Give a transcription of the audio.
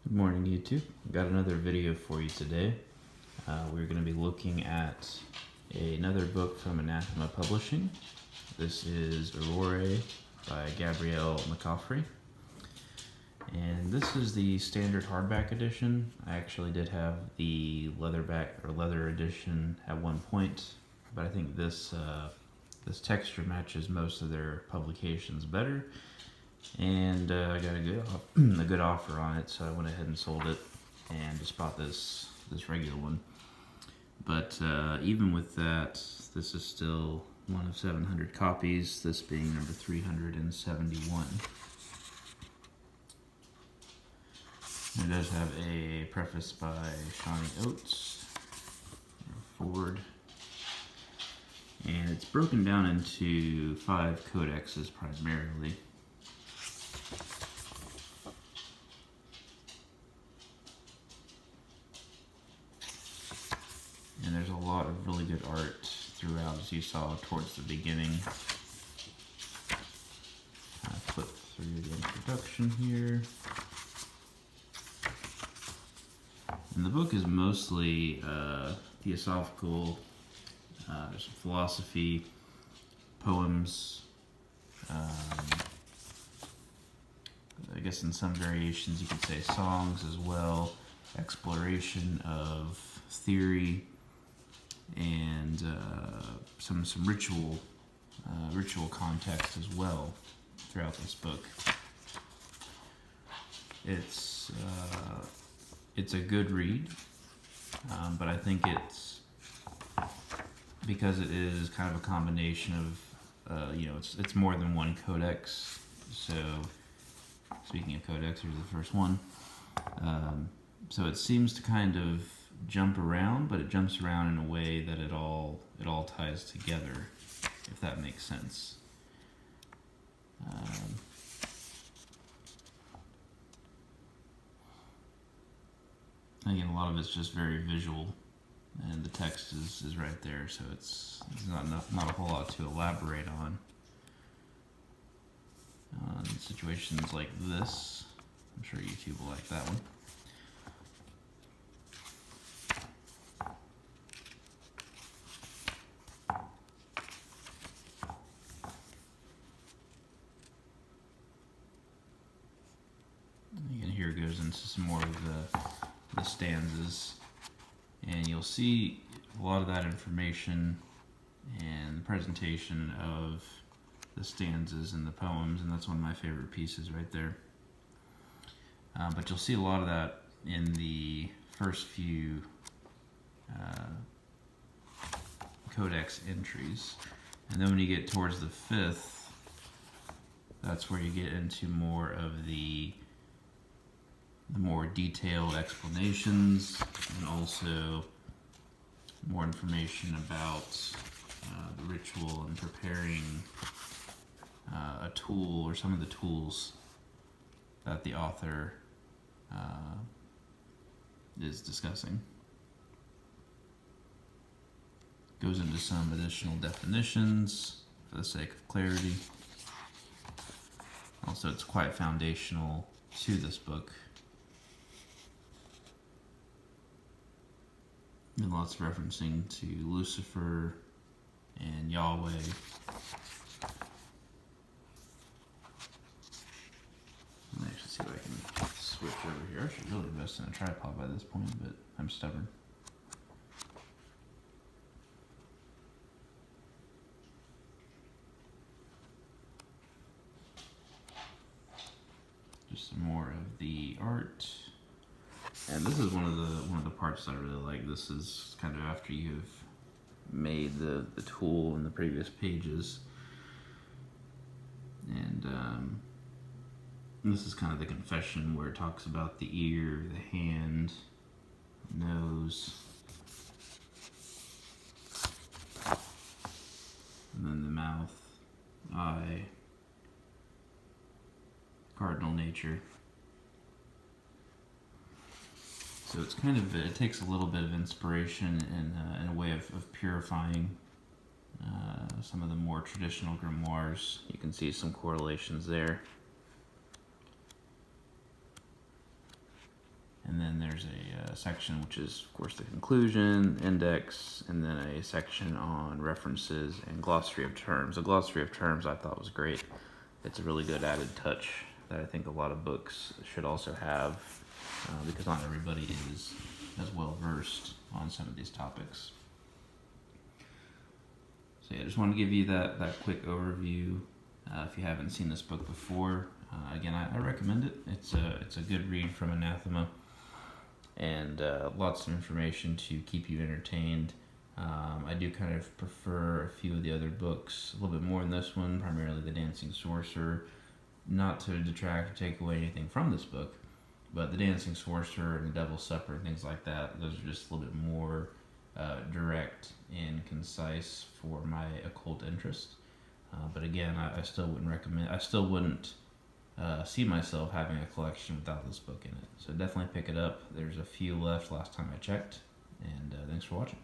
Good morning, YouTube. Got another video for you today. We're going to be looking at another book from Anathema Publishing. This is Aurorae by Gabrielle McCaffrey. And this is the standard hardback edition. I actually did have the leather edition at one point, but I think this texture matches most of their publications better. And I got a good offer on it, so I went ahead and sold it and just bought this regular one. But even with that, this is still one of 700 copies, this being number 371. It does have a preface by Shawnee Oates, forward, and it's broken down into 5 codexes primarily. And there's a lot of really good art throughout, as you saw towards the beginning. I flip through the introduction here. And the book is mostly theosophical, there's some philosophy, poems, I guess in some variations you could say songs as well, exploration of theory, and some ritual context as well throughout this book. It's a good read, but I think it's because it is kind of a combination of it's more than one codex. So speaking of codex, here's the first one. So it seems to kind of jump around, but it jumps around in a way that it all ties together, if that makes sense. Again, a lot of it's just very visual, and the text is right there, so it's not a whole lot to elaborate on. In situations like this, I'm sure YouTube will like that one. Again, here it goes into some more of the stanzas, and you'll see a lot of that information and the presentation of the stanzas and the poems, and that's one of my favorite pieces right there. But you'll see a lot of that in the first few codex entries, and then when you get towards the 5th, that's where you get into more of the more detailed explanations, and also more information about the ritual and preparing a tool, or some of the tools that the author is discussing. Goes into some additional definitions for the sake of clarity. Also, it's quite foundational to this book. And lots of referencing to Lucifer and Yahweh. Let me actually see if I can switch over here. I should really invest in a tripod by this point, but I'm stubborn. Just some more of the art. And this is one of the parts that I really like. This is kind of after you've made the tool in the previous pages. And this is kind of the confession where it talks about the ear, the hand, nose, and then the mouth, eye, cardinal nature. So it's kind of, it takes a little bit of inspiration in a way of purifying some of the more traditional grimoires. You can see some correlations there. And then there's a section which is, of course, the conclusion, index, and then a section on references and glossary of terms. The glossary of terms I thought was great. It's a really good added touch that I think a lot of books should also have, because not everybody is as well versed on some of these topics. So yeah, I just wanted to give you that quick overview. If you haven't seen this book before, again, I recommend it. It's a good read from Anathema, and lots of information to keep you entertained. I do kind of prefer a few of the other books a little bit more than this one, primarily The Dancing Sorcerer. Not to detract or take away anything from this book, but The Dancing Sorcerer and The Devil's Supper and things like that, those are just a little bit more direct and concise for my occult interest. But again, I still wouldn't recommend, I still wouldn't see myself having a collection without this book in it. So definitely pick it up. There's a few left last time I checked, and thanks for watching.